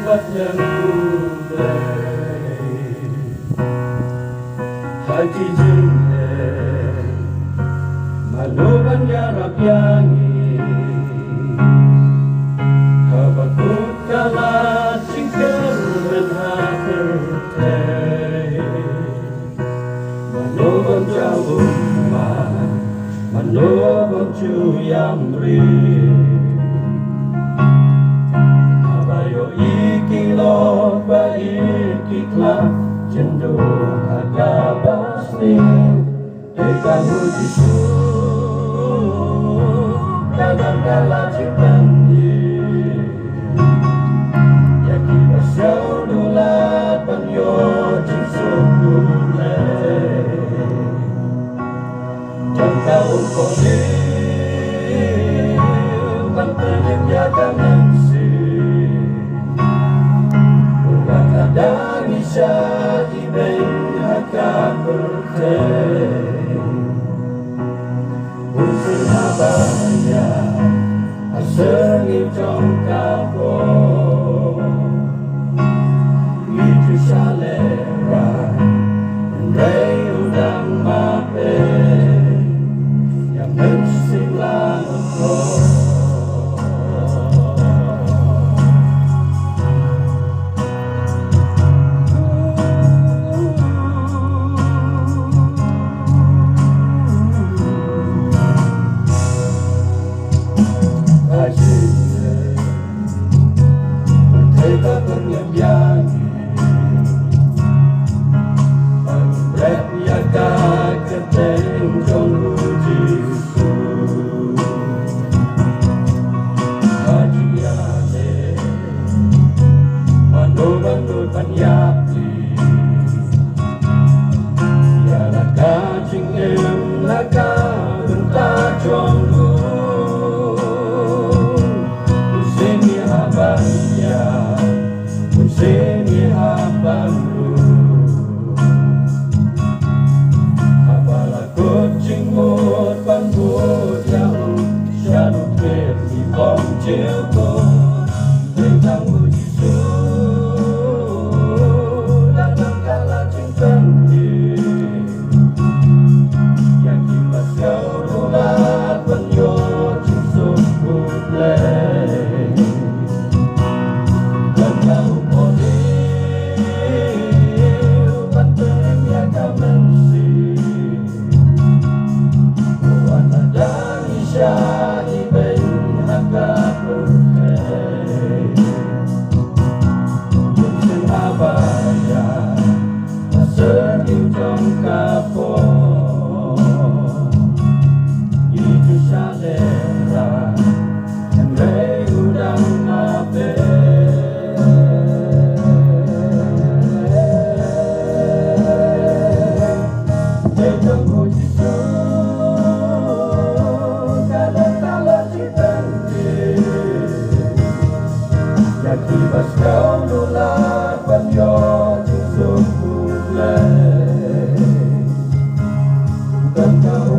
Buat yang mudah hati jengkel maluban yarap yangi kabakut kalat singkel dan hapertai maluban jauh maluban cuyamri ikilot ba ikiklah cenderung ada pasti ikan hujisu dalam kala cipandi yakin bersyau dulat panyo cinsuk dulai jangka ukoli pantenim yakan nangsi dan bisa ibeng akan bertemu usul abaya asengin jongkapo itu salera andai udang mape yang mensilang mereka berlembiangi Rap yaga keteng jong ujisu Hajiane Mando-mando panyapi Ya laka cing em laka bentar jong sini habalu habala kucing mut pambut yang syarut pergi bom cilko tentang ujisu dalam kala cintandi yang kipas kau rulat penyo cinsuk kublai dan kau kibas kau nolak panyo cinsuk kulai bukan kau